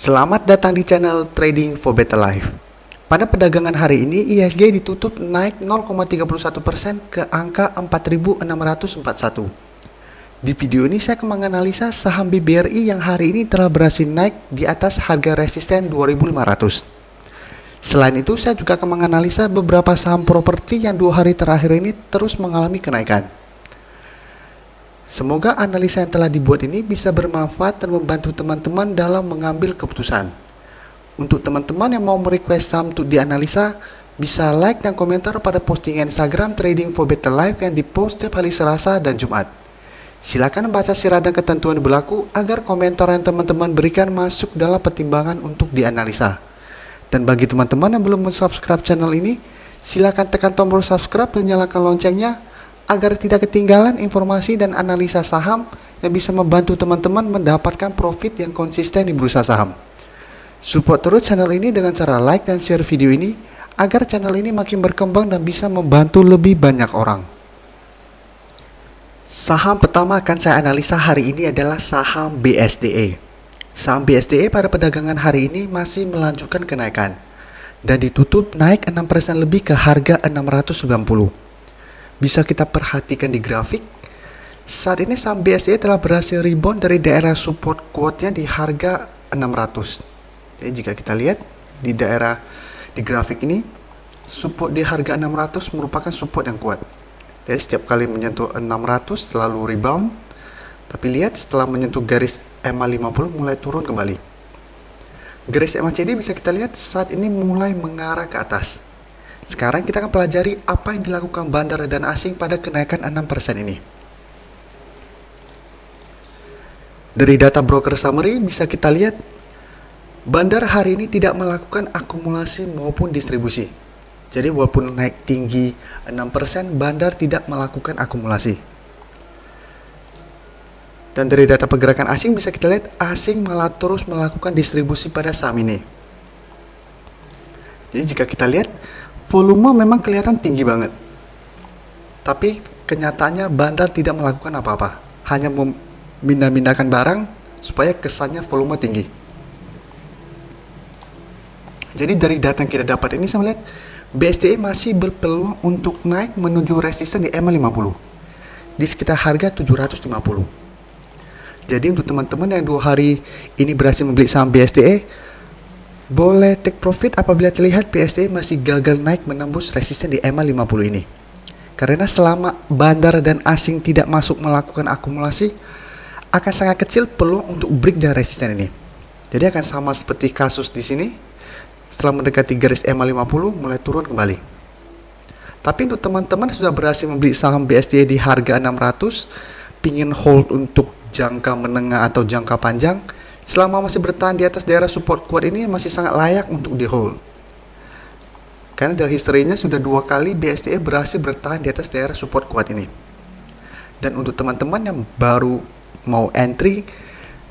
Selamat datang di channel Trading for Better Life. Pada perdagangan hari ini, IHSG ditutup naik 0,31% ke angka 4.641. Di video ini saya akan menganalisa saham BBRI yang hari ini telah berhasil naik di atas harga resisten 2.500. Selain itu, saya juga akan menganalisa beberapa saham properti yang 2 hari terakhir ini terus mengalami kenaikan. Semoga analisa yang telah dibuat ini bisa bermanfaat dan membantu teman-teman dalam mengambil keputusan. Untuk teman-teman yang mau merequest saham untuk dianalisa, bisa like dan komentar pada postingan Instagram Trading for Better Life yang dipost setiap hari Selasa dan Jumat. Silakan baca syarat dan ketentuan berlaku agar komentar yang teman-teman berikan masuk dalam pertimbangan untuk dianalisa. Dan bagi teman-teman yang belum subscribe channel ini, silakan tekan tombol subscribe dan nyalakan loncengnya agar tidak ketinggalan informasi dan analisa saham yang bisa membantu teman-teman mendapatkan profit yang konsisten di bursa saham. Support terus channel ini dengan cara like dan share video ini agar channel ini makin berkembang dan bisa membantu lebih banyak orang. Saham pertama akan saya analisa hari ini adalah saham BSDE. Saham BSDE pada perdagangan hari ini masih melanjutkan kenaikan dan ditutup naik 6% lebih ke harga 690. Bisa kita perhatikan di grafik, saat ini saham BSDE telah berhasil rebound dari daerah support quote-nya di harga 600. Jadi jika kita lihat di daerah di grafik ini, support di harga 600 merupakan support yang kuat. Jadi setiap kali menyentuh 600 selalu rebound, tapi lihat setelah menyentuh garis MA50 mulai turun kembali. Garis MACD bisa kita lihat saat ini mulai mengarah ke atas. Sekarang kita akan pelajari apa yang dilakukan bandar dan asing pada kenaikan 6% ini. Dari data broker summary bisa kita lihat bandar hari ini tidak melakukan akumulasi maupun distribusi. Jadi walaupun naik tinggi 6%, bandar tidak melakukan akumulasi. Dan dari data pergerakan asing bisa kita lihat asing malah terus melakukan distribusi pada saham ini. Jadi jika kita lihat volume memang kelihatan tinggi banget, tapi kenyataannya bandar tidak melakukan apa-apa, hanya memindah-mindahkan barang supaya kesannya volume tinggi. Jadi dari data yang kita dapat ini saya melihat BSDE masih berpeluang untuk naik menuju resisten di MA50 di sekitar harga 750. Jadi untuk teman-teman yang 2 hari ini berhasil membeli saham BSDE, boleh take profit apabila terlihat BSDE masih gagal naik menembus resisten di MA50 ini. Karena selama bandar dan asing tidak masuk melakukan akumulasi, akan sangat kecil peluang untuk break dari resisten ini. Jadi akan sama seperti kasus di sini, setelah mendekati garis MA50 mulai turun kembali. Tapi untuk teman-teman yang sudah berhasil membeli saham BSDE di harga 600, pingin hold untuk jangka menengah atau jangka panjang, selama masih bertahan di atas daerah support quote ini masih sangat layak untuk di hold. Karena dari historinya sudah 2 kali BSDE berhasil bertahan di atas daerah support quote ini. Dan untuk teman-teman yang baru mau entry,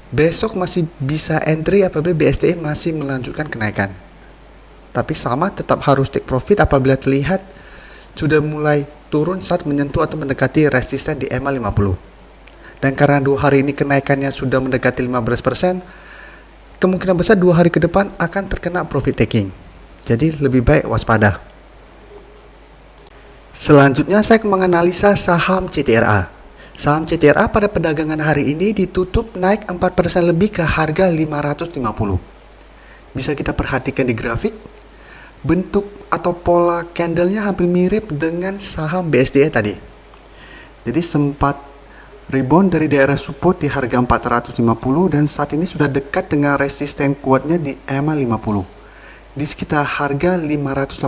besok masih bisa entry apabila BSDE masih melanjutkan kenaikan. Tapi sama tetap harus take profit apabila terlihat sudah mulai turun saat menyentuh atau mendekati resisten di MA50. Dan karena 2 hari ini kenaikannya sudah mendekati 15%, kemungkinan besar 2 hari ke depan akan terkena profit taking. Jadi lebih baik waspada. Selanjutnya saya akan menganalisa saham CTRA. Saham CTRA pada perdagangan hari ini ditutup naik 4% lebih ke harga 550. Bisa kita perhatikan di grafik, bentuk atau pola candlenya hampir mirip dengan saham BSDE tadi. Jadi sempat rebound dari daerah support di harga 450 dan saat ini sudah dekat dengan resisten kuatnya di MA50 di sekitar harga 580.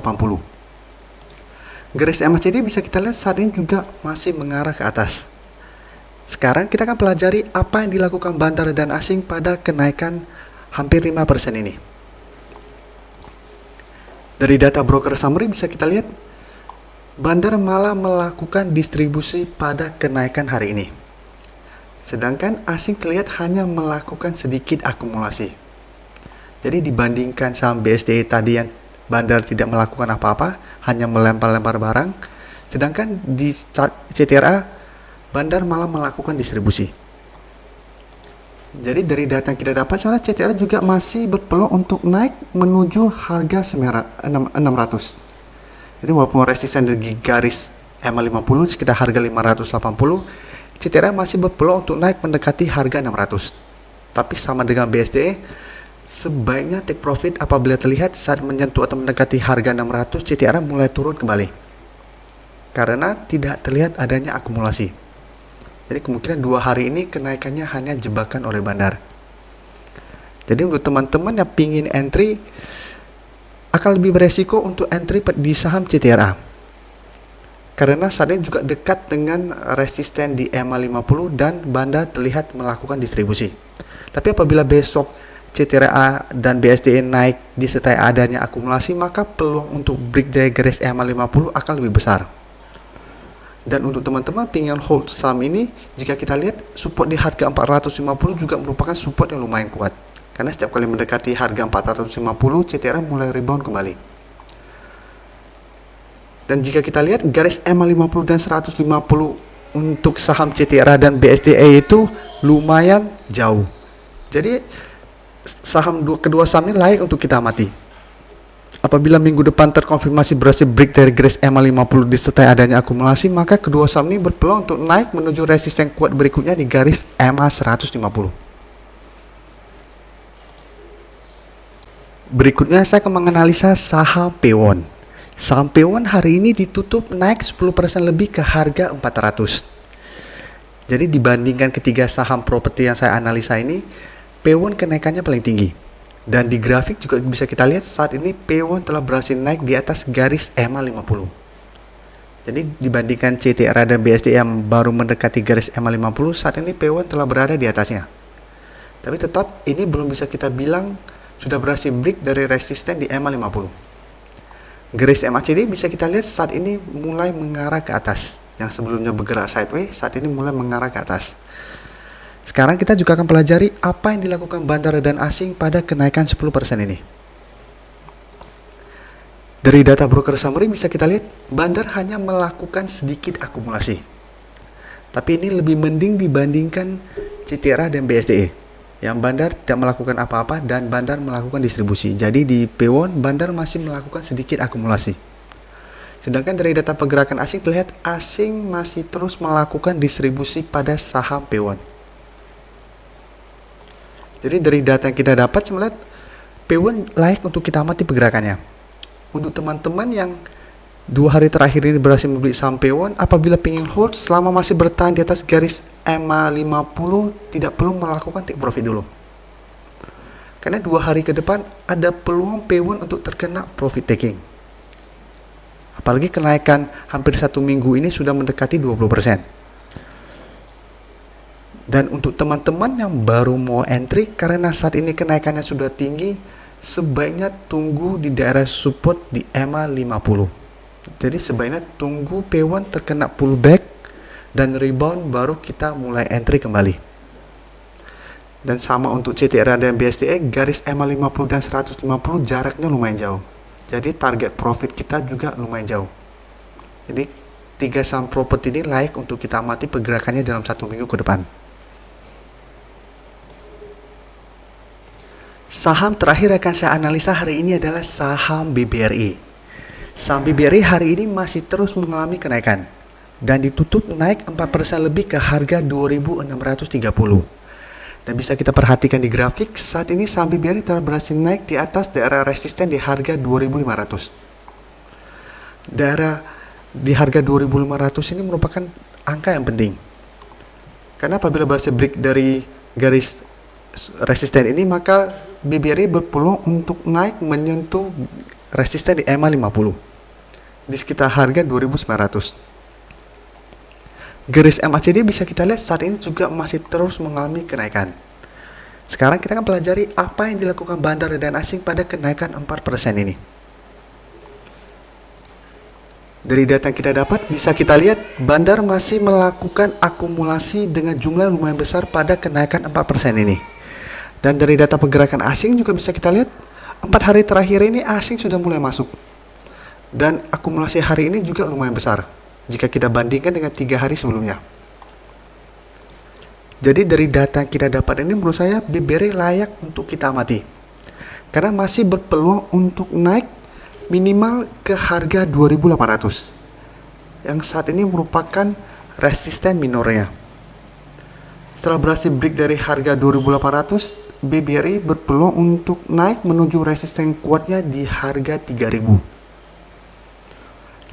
Garis MACD bisa kita lihat saat ini juga masih mengarah ke atas. Sekarang kita akan pelajari apa yang dilakukan bandar dan asing pada kenaikan hampir 5% ini. Dari data broker summary bisa kita lihat bandar malah melakukan distribusi pada kenaikan hari ini. Sedangkan asing terlihat hanya melakukan sedikit akumulasi. Jadi dibandingkan saham BSDE tadi yang bandar tidak melakukan apa-apa, hanya melempar-lempar barang, sedangkan di CTRA bandar malah melakukan distribusi. Jadi dari data yang kita dapat, sebenarnya CTR juga masih berpeluang untuk naik menuju harga 600. Jadi walaupun resisten di garis EMA 50 sekitar harga 580, CTR masih berpeluang untuk naik mendekati harga 600. Tapi sama dengan BSDE, sebaiknya take profit apabila terlihat saat menyentuh atau mendekati harga 600, CTR mulai turun kembali. Karena tidak terlihat adanya akumulasi. Jadi kemungkinan 2 hari ini kenaikannya hanya jebakan oleh bandar. Jadi untuk teman-teman yang pingin entry, akan lebih beresiko untuk entry di saham CTRA. Karena saat ini juga dekat dengan resisten di EMA 50 dan bandar terlihat melakukan distribusi. Tapi apabila besok CTRA dan BSDE naik disertai adanya akumulasi, maka peluang untuk break dari garis EMA 50 akan lebih besar. Dan untuk teman-teman pingin hold saham ini, jika kita lihat support di harga 450 juga merupakan support yang lumayan kuat. Karena setiap kali mendekati harga 450, CTR mulai rebound kembali. Dan jika kita lihat garis EMA 50 dan 150 untuk saham CTR dan BSDE itu lumayan jauh. Jadi kedua saham ini layak untuk kita amati. Apabila minggu depan terkonfirmasi berhasil break dari garis EMA 50 disertai adanya akumulasi, maka kedua saham ini berpeluang untuk naik menuju resisten kuat berikutnya di garis EMA 150. Berikutnya saya akan menganalisa saham Pewon. Saham Pewon hari ini ditutup naik 10% lebih ke harga 400. Jadi dibandingkan ketiga saham properti yang saya analisa ini, Pewon kenaikannya paling tinggi. Dan di grafik juga bisa kita lihat saat ini Pewon telah berhasil naik di atas garis EMA 50. Jadi dibandingkan CTR dan BSD yang baru mendekati garis EMA 50, saat ini Pewon telah berada di atasnya. Tapi tetap ini belum bisa kita bilang sudah berhasil break dari resisten di EMA 50. Garis MACD bisa kita lihat saat ini mulai mengarah ke atas. Yang sebelumnya bergerak sideways, saat ini mulai mengarah ke atas. Sekarang kita juga akan pelajari apa yang dilakukan bandar dan asing pada kenaikan 10% ini. Dari data broker summary bisa kita lihat bandar hanya melakukan sedikit akumulasi. Tapi ini lebih mending dibandingkan CTRA dan BSDE. Yang bandar tidak melakukan apa-apa dan bandar melakukan distribusi. Jadi di Pewon bandar masih melakukan sedikit akumulasi. Sedangkan dari data pergerakan asing terlihat asing masih terus melakukan distribusi pada saham Pewon. Jadi dari data yang kita dapat sebenarnya Pewon layak untuk kita amati pergerakannya. Untuk teman-teman yang 2 hari terakhir ini berhasil membeli saham Pewon, apabila ingin hold selama masih bertahan di atas garis EMA 50, tidak perlu melakukan take profit dulu. Karena 2 hari ke depan ada peluang Pewon untuk terkena profit taking. Apalagi kenaikan hampir 1 minggu ini sudah mendekati 20%. Dan untuk teman-teman yang baru mau entry, karena saat ini kenaikannya sudah tinggi, sebaiknya tunggu di daerah support di EMA 50. Jadi sebaiknya tunggu Pewon terkena pullback dan rebound baru kita mulai entry kembali. Dan sama untuk CTRA dan BSDE, garis EMA 50 dan 150 jaraknya lumayan jauh. Jadi target profit kita juga lumayan jauh. Jadi 3 saham properti ini layak untuk kita amati pergerakannya dalam 1 minggu ke depan. Saham terakhir akan saya analisa hari ini adalah saham BBRI. Saham BBRI hari ini masih terus mengalami kenaikan dan ditutup naik 4% lebih ke harga 2.630. Dan bisa kita perhatikan di grafik, saat ini saham BBRI telah berhasil naik di atas daerah resisten di harga 2.500. Daerah di harga 2.500 ini merupakan angka yang penting. Karena apabila berhasil break dari garis resisten ini, maka BBRI berpeluang untuk naik menyentuh resisten di EMA 50 di sekitar harga 2.900. Garis MACD bisa kita lihat saat ini juga masih terus mengalami kenaikan. Sekarang kita akan pelajari apa yang dilakukan bandar dan asing pada kenaikan 4% ini. Dari data yang kita dapat bisa kita lihat bandar masih melakukan akumulasi dengan jumlah lumayan besar pada kenaikan 4% ini. Dan dari data pergerakan asing juga bisa kita lihat 4 hari terakhir ini asing sudah mulai masuk. Dan akumulasi hari ini juga lumayan besar jika kita bandingkan dengan 3 hari sebelumnya. Jadi dari data yang kita dapat ini menurut saya BBRI layak untuk kita amati. Karena masih berpeluang untuk naik minimal ke harga 2.800. Yang saat ini merupakan resisten minornya. Setelah berhasil break dari harga 2.800, BBRI berpeluang untuk naik menuju resisten kuatnya di harga 3.000.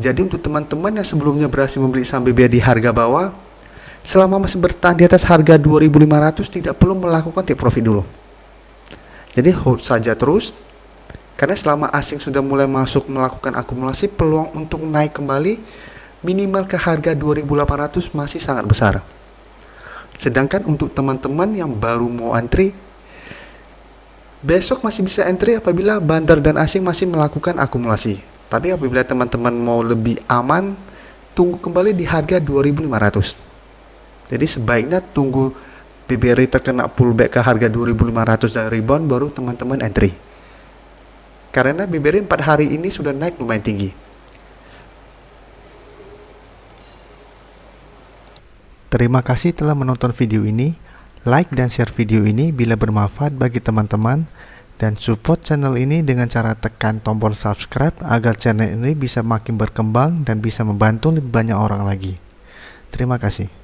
Jadi untuk teman-teman yang sebelumnya berhasil membeli saham BBRI di harga bawah, selama masih bertahan di atas harga 2.500 tidak perlu melakukan take profit dulu. Jadi hold saja terus, karena selama asing sudah mulai masuk melakukan akumulasi, peluang untuk naik kembali minimal ke harga 2.800 masih sangat besar. Sedangkan untuk teman-teman yang baru mau antri, besok masih bisa entry apabila bandar dan asing masih melakukan akumulasi. Tapi apabila teman-teman mau lebih aman, tunggu kembali di harga 2.500. Jadi sebaiknya tunggu BBRI terkena pullback ke harga 2.500 dan rebound baru teman-teman entry. Karena BBRI 4 hari ini sudah naik lumayan tinggi. Terima kasih telah menonton video ini. Like dan share video ini bila bermanfaat bagi teman-teman, dan support channel ini dengan cara tekan tombol subscribe agar channel ini bisa makin berkembang dan bisa membantu lebih banyak orang lagi. Terima kasih.